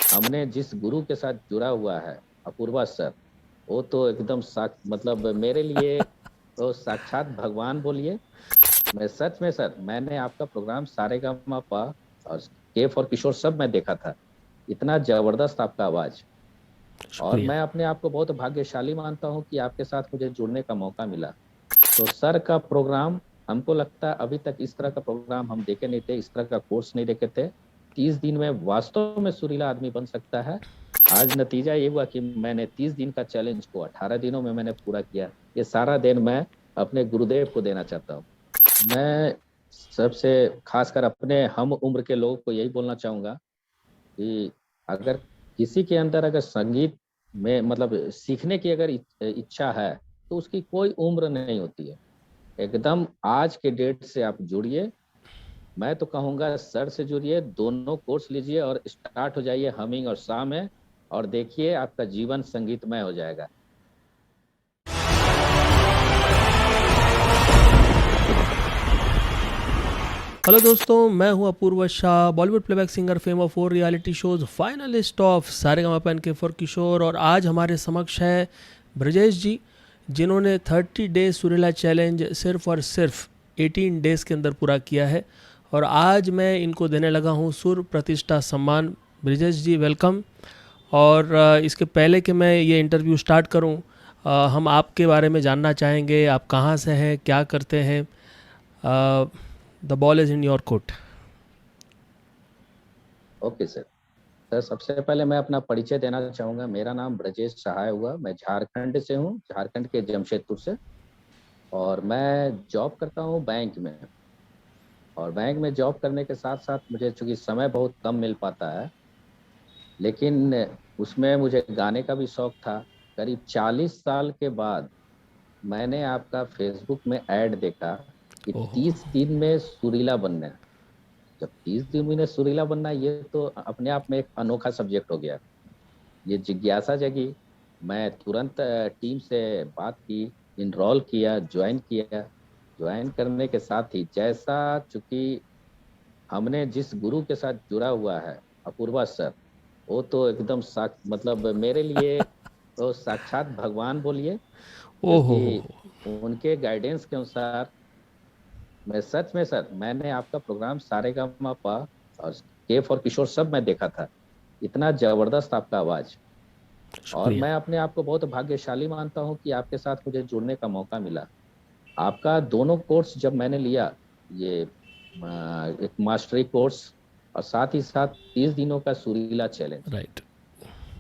हमने जिस गुरु के साथ जुड़ा हुआ है, अपूर्वा सर, वो तो एकदम मतलब मेरे लिए तो साक्षात भगवान बोलिए। मैं सच में सर, मैंने आपका प्रोग्राम सारेगामापा और के फॉर किशोर सब मैं देखा था। इतना जबरदस्त आपका आवाज। और शुक्रिया। मैं अपने आप को बहुत भाग्यशाली मानता हूँ कि आपके साथ मुझे जुड़ने का मौका मिला। तो सर का प्रोग्राम, हमको लगता है अभी तक इस तरह का प्रोग्राम हम देखे नहीं थे, इस तरह का कोर्स नहीं देखे थे। 30 दिन में वास्तव में सुरीला आदमी बन सकता है। आज नतीजा ये हुआ कि मैंने 30 दिन का चैलेंज को 18 दिनों में मैंने पूरा किया। ये सारा दिन मैं अपने गुरुदेव को देना चाहता हूँ। मैं सबसे खासकर अपने हम उम्र के लोगों को यही बोलना चाहूंगा कि अगर किसी के अंदर अगर संगीत में मतलब सीखने की अगर इच्छा है, तो उसकी कोई उम्र नहीं होती है। एकदम आज के डेट से आप जुड़िए। मैं तो कहूँगा सर से जुड़िए, दोनों कोर्स लीजिए और स्टार्ट हो जाइए हमिंग और सा में। और देखिए आपका जीवन संगीतमय हो जाएगा। हेलो दोस्तों, मैं हूं Apurva Shah, Bollywood playback singer, fame of 4 reality shows, finalist of Saregamapa and K for Kishore. और आज हमारे समक्ष है ब्रजेश जी, जिन्होंने 30 डेज सुरीला चैलेंज सिर्फ और सिर्फ 18 डेज के अंदर पूरा किया है। और आज मैं इनको देने लगा हूं सुर प्रतिष्ठा सम्मान। ब्रजेश जी वेलकम। और इसके पहले कि मैं ये इंटरव्यू स्टार्ट करूं, हम आपके बारे में जानना चाहेंगे। आप कहाँ से हैं, क्या करते हैं? The ball is in your court. Okay sir. Sir सबसे पहले मैं अपना परिचय देना चाहूँगा। मेरा नाम ब्रजेश सहाय हुआ, मैं झारखंड से हूँ, झारखंड के जमशेदपुर से। और मैं जॉब करता हूँ बैंक में। और बैंक में जॉब करने के साथ साथ मुझे चूंकि समय बहुत कम मिल पाता है, लेकिन उसमें मुझे गाने का भी शौक था। करीब 40 साल के बाद मैंने आपका फेसबुक में ऐड देखा कि ओहो। 30 दिन में सुरीला बनना है। जब 30 दिन में सुरीला बनना है, ये तो अपने आप में एक अनोखा सब्जेक्ट हो गया। ये जिज्ञासा जगी। मैं तुरंत टीम से बात की, इनरोल किया, ज्वाइन किया। ज्वाइन करने के साथ ही जैसा चूंकि हमने जिस गुरु के साथ जुड़ा हुआ है, अपूर्वा सर, वो तो एकदम मतलब मेरे लिए तो साक्षात भगवान बोलिए। ओहो क्योंकि हो। उनके गाइडेंस के अनुसार मैं सच में सर, मैंने आपका प्रोग्राम सारेगामापा और के फॉर किशोर सब मैं देखा था। इतना जबरदस्त आपका आवाज। और शुक्रिया। मैं अपने आप को बहुत भाग्यशाली मानता हूँ कि आपके साथ मुझे जुड़ने का मौका मिला। आपका दोनों कोर्स जब मैंने लिया, ये एक मास्टरी कोर्स और साथ ही साथ 30 दिनों का सुरीला चैलेंज, राइट।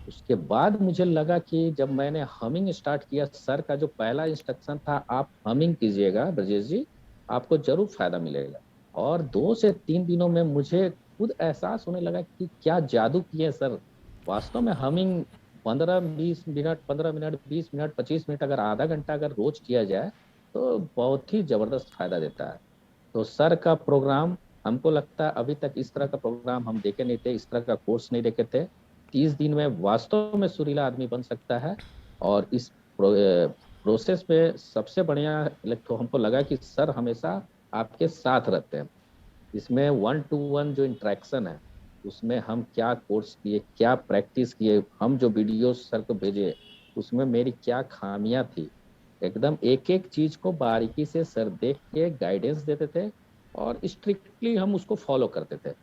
उसके बाद मुझे लगा कि जब मैंने हमिंग स्टार्ट किया, सर का जो पहला इंस्ट्रक्शन था, आप हमिंग कीजिएगा ब्रजेश जी, आपको जरूर फायदा मिलेगा। और 2 से 3 दिनों में मुझे खुद एहसास होने लगा कि क्या जादू किए सर। वास्तव में humming 15-20 minute, 15 minute, 20 minute, 25 minute, अगर आधा घंटा अगर रोज किया जाए, तो बहुत ही जबरदस्त फायदा देता है। तो सर का प्रोग्राम, हमको लगता है अभी तक इस तरह का प्रोग्राम हम देखे नहीं थे, इस तरह का कोर्स नहीं देखे थे। 30 दिन में वास्तव में सुरीला आदमी बन सकता है। और इस प्रोसेस में सबसे बढ़िया तो हमको लगा कि सर हमेशा आपके साथ रहते हैं। इसमें 1 to 1 जो इंटरेक्शन है, उसमें हम क्या कोर्स किए, क्या प्रैक्टिस किए, हम जो वीडियो सर को भेजे, उसमें मेरी क्या खामियां थी, एकदम एक एक चीज को बारीकी से सर देख के गाइडेंस देते थे। और स्ट्रिक्टली हम उसको फॉलो करते थे।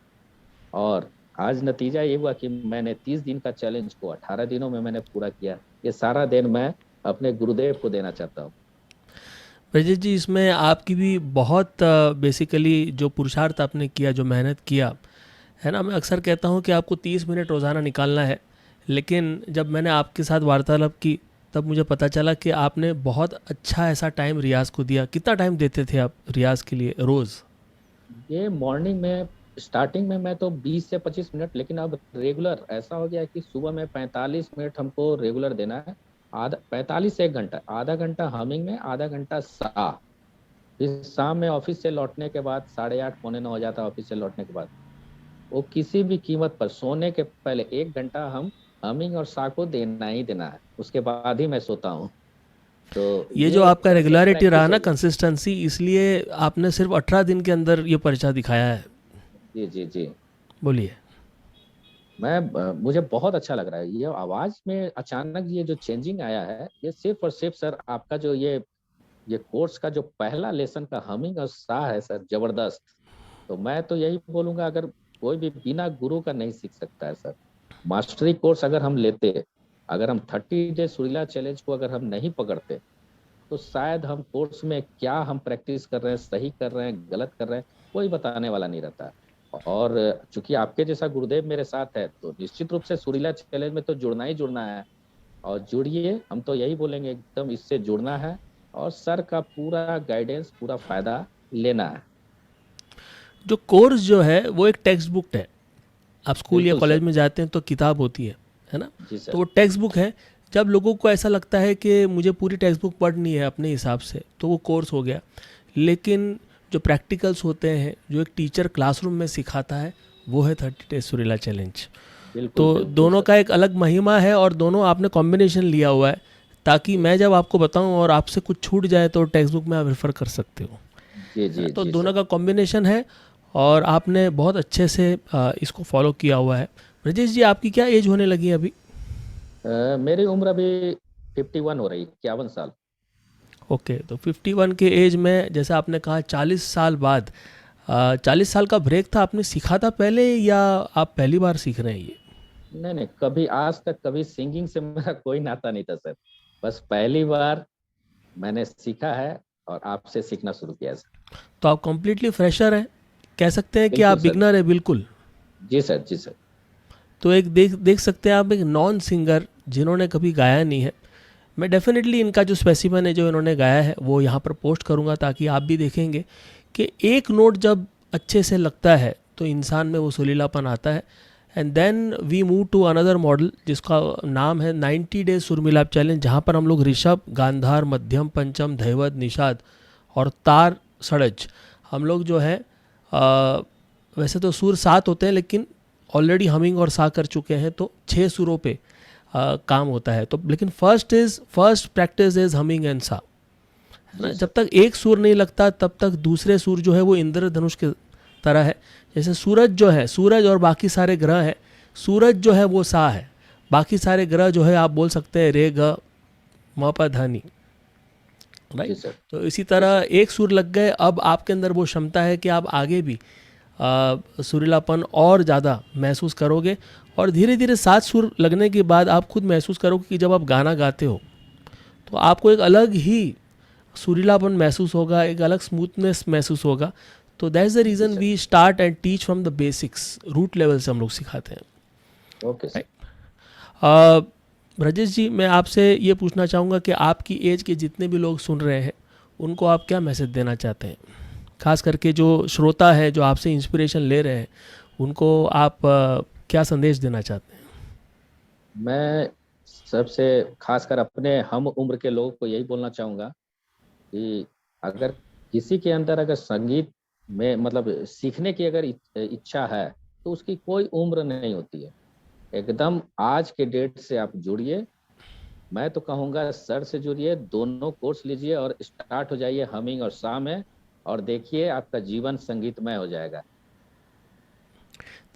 और आज नतीजा ये हुआ कि मैंने 30 दिन का चैलेंज को 18 दिनों में मैंने पूरा किया। ये सारा दिन मैं अपने गुरुदेव को देना चाहता हूँ। ब्रजेश जी, इसमें आपकी भी बहुत बेसिकली जो पुरुषार्थ आपने किया, जो मेहनत किया है ना। मैं अक्सर कहता हूँ कि आपको 30 मिनट रोज़ाना निकालना है। लेकिन जब मैंने आपके साथ वार्तालाप की, तब मुझे पता चला कि आपने बहुत अच्छा ऐसा टाइम रियाज़ को दिया। कितना टाइम देते थे आप रियाज़ के लिए रोज़? ये मॉर्निंग में, स्टार्टिंग में मैं तो 20 से 25 मिनट, लेकिन अब रेगुलर ऐसा हो गया है कि सुबह में 45 मिनट हमको रेगुलर देना है। आधा 45 से 1 घंटा, आधा घंटा हमिंग में, आधा घंटा सा। फिर शाम में ऑफिस से लौटने के बाद 8:30 पौने 9 हो जाता है। ऑफिस से लौटने के बाद वो किसी भी कीमत पर सोने के पहले 1 घंटा हम हमिंग और सा को देना ही देना है। उसके बाद ही मैं सोता हूँ। तो ये ये जो एक आपका तरह से रेगुलरिटी रहा प्रैक्टिस ना, हो गया। कंसिस्टेंसी, इसलिए आपने सिर्फ 18 दिन के अंदर ये पर्चा दिखाया है। जी जी जी। बोलिए। मुझे बहुत अच्छा लग रहा है ये आवाज में अचानक ये जो चेंजिंग आया है, ये सिर्फ और सिर्फ सर आपका जो ये कोर्स का जो पहला लेसन का हमिंग और सा है सर, जबरदस्त। तो मैं तो यही बोलूंगा, अगर कोई भी बिना गुरु का नहीं सीख सकता है सर। मास्टरी कोर्स अगर हम लेते, अगर हम 30 डे सुरीला चैलेंज को अगर हम नहीं पकड़ते, तो शायद हम कोर्स में क्या हम प्रैक्टिस कर रहे हैं, सही कर रहे हैं, गलत कर रहे हैं, कोई बताने वाला नहीं रहता। और चूंकि आपके जैसा गुरुदेव मेरे साथ है, तो निश्चित रूप से सुरीला चैलेंज में तो जुड़ना ही जुड़ना है। और जुड़िए, हम तो यही बोलेंगे, एकदम इससे जुड़ना है और सर का पूरा गाइडेंस, पूरा फायदा लेना है। जो कोर्स जो है वो एक टेक्स्ट बुक है। आप स्कूल या बिल्कुल कॉलेज सर। में जाते हैं तो किताब होती है ना। जी तो सर। वो टेक्स्ट बुक है। जब लोगों को ऐसा लगता है कि मुझे पूरी टेक्स्ट बुक पढ़नी है अपने हिसाब से, तो वो कोर्स हो गया। लेकिन जो प्रैक्टिकल्स होते हैं, जो एक टीचर क्लासरूम में सिखाता है, वो है 30 डेज सुरीला चैलेंज। बिल्कुल तो बिल्कुल दोनों सर। का एक अलग महिमा है और दोनों आपने कॉम्बिनेशन लिया हुआ है, ताकि मैं जब आपको बताऊं और आपसे कुछ छूट जाए तो टेक्स्ट बुक में आप रेफ़र कर सकते हो, जी है ना। जी तो जी दोनों सर। का कॉम्बिनेशन है और आपने बहुत अच्छे से इसको फॉलो किया हुआ है। ब्रजेश जी, आपकी क्या एज होने लगी है अभी? मेरी उम्र अभी 51 हो रही, 51 साल। ओके, तो 51 के एज में, जैसा आपने कहा 40 साल बाद, 40 साल का ब्रेक था, आपने सीखा था पहले या आप पहली बार सीख रहे हैं ये? नहीं नहीं, कभी आज तक कभी सिंगिंग से मेरा कोई नाता नहीं था सर। बस पहली बार मैंने सीखा है और आपसे सीखना शुरू किया है सर। तो आप कम्प्लीटली फ्रेशर हैं, कह सकते हैं कि आप बिल्कुल सर। बिगनर है बिल्कुल। जी सर, जी सर। तो एक देख देख सकते हैं आप, एक नॉन सिंगर जिन्होंने कभी गाया नहीं है। मैं डेफिनेटली इनका जो स्पेसिमन है जो इन्होंने गाया है वो यहाँ पर पोस्ट करूँगा, ताकि आप भी देखेंगे कि एक नोट जब अच्छे से लगता है तो इंसान में वो सुरीलापन आता है। And then we move to another model जिसका नाम है 90 डेज सुरमिलाप चैलेंज, जहाँ पर हम लोग ऋषभ, गांधार, मध्यम, पंचम, धैवत, निषाद और तार, षडज, हम लोग जो है वैसे तो सुर 7 होते हैं, लेकिन ऑलरेडी हमिंग और सा कर चुके हैं, तो 6 सुरों पे काम होता है। तो लेकिन first practice is humming and सा, है ना। जी जब सर। तक एक सुर नहीं लगता तब तक दूसरे सुर जो है वो इंद्रधनुष के तरह है। जैसे सूरज जो है, सूरज और बाकी सारे ग्रह हैं, सूरज जो है वो सा है, बाकी सारे ग्रह जो है आप बोल सकते हैं रे ग म प ध नि, जी राइट। सर। तो इसी जी सर। तरह एक सुर लग गए, अब आपके अंदर वो क्षमता है कि आप आगे भी सुरीलापन और ज़्यादा महसूस करोगे। और धीरे धीरे 7 सुर लगने के बाद आप खुद महसूस करोगे कि जब आप गाना गाते हो तो आपको एक अलग ही सुरीलापन महसूस होगा, एक अलग स्मूथनेस महसूस होगा। तो दैट्स द जी reason sir. We start and teach from the basics, root level से हम लोग सिखाते हैं, okay sir. Right. Brajesh ji, मैं आपसे ये पूछना चाहूँगा कि आपकी एज के जितने भी लोग सुन रहे हैं उनको आप क्या मैसेज देना चाहते हैं? खास करके जो श्रोता है, जो आपसे इंस्पिरेशन ले रहे हैं, उनको आप क्या संदेश देना चाहते हैं? मैं सबसे खासकर अपने हम उम्र के लोगों को यही बोलना चाहूँगा कि अगर किसी के अंदर अगर संगीत में मतलब सीखने की अगर इच्छा है, तो उसकी कोई उम्र नहीं होती है। एकदम आज के डेट से आप जुड़िए। मैं तो कहूँगा सर से जुड़िए, दोनों कोर्स लीजिए और स्टार्ट हो जाइए हमिंग और सा में, और देखिए आपका जीवन संगीतमय हो जाएगा।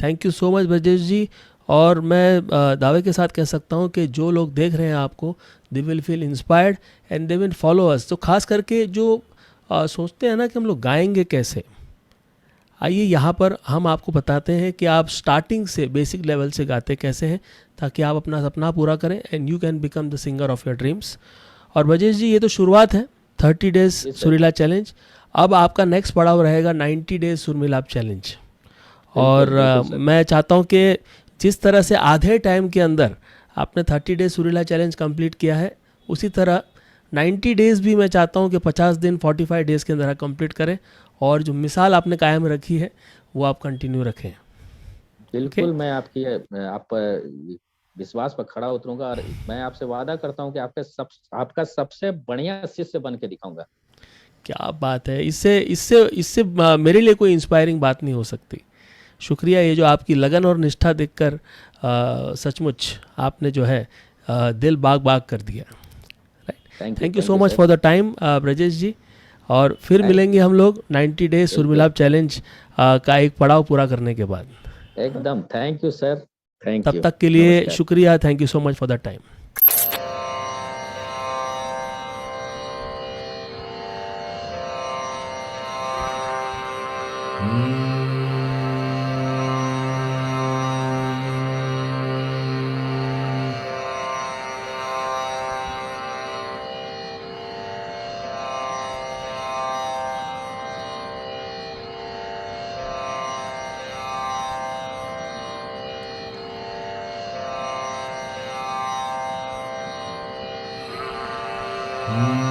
Thank you so much Brajesh ji. और मैं दावे के साथ कह सकता हूँ कि जो लोग देख रहे हैं आपको, they will feel inspired and they will follow us. तो खास करके जो सोचते हैं ना कि हम लोग गाएंगे कैसे, आइए यहाँ पर हम आपको बताते हैं कि आप स्टार्टिंग से बेसिक लेवल से गाते कैसे हैं, ताकि आप अपना सपना पूरा करें and you can become the singer of your dreams. और ब्रजेश जी, ये तो शुरुआत है 30 डेज जी सर। सुरीला चैलेंज। अब आपका नेक्स्ट पड़ाव रहेगा 90 डेज सुरमिलाप चैलेंज। और बिल्कुल बिल्कुल सर। मैं चाहता हूँ कि जिस तरह से आधे टाइम के अंदर आपने 30 डेज सुरीला चैलेंज कंप्लीट किया है, उसी तरह 90 डेज़ भी मैं चाहता हूँ कि 50 दिन 45 डेज़ के अंदर आप कंप्लीट करें, और जो मिसाल आपने कायम रखी है वो आप कंटिन्यू रखें। ओके, बिल्कुल, मैं आपकी आप पर विश्वास पर खड़ा उतरूंगा, और मैं आपसे वादा करता हूं कि आपका सबसे बढ़िया शिष्य बन के दिखाऊंगा। क्या बात है। इससे इससे इससे मेरे लिए कोई इंस्पायरिंग बात नहीं हो सकती। शुक्रिया, ये जो आपकी लगन और निष्ठा देखकर सचमुच आपने जो है दिल बाग बाग कर दिया। Thank you thank so you much sir. For the time Brajesh ji. और फिर थैंक मिलेंगे हम लोग 90 डेज बिल्कुल, सुरमिलाप चैलेंज का एक पड़ाव पूरा करने के बाद। एकदम थैंक यू सर। थैंक तब यू, तक के लिए नमस्कार। शुक्रिया, thank you so much for the time. Mm-hmm.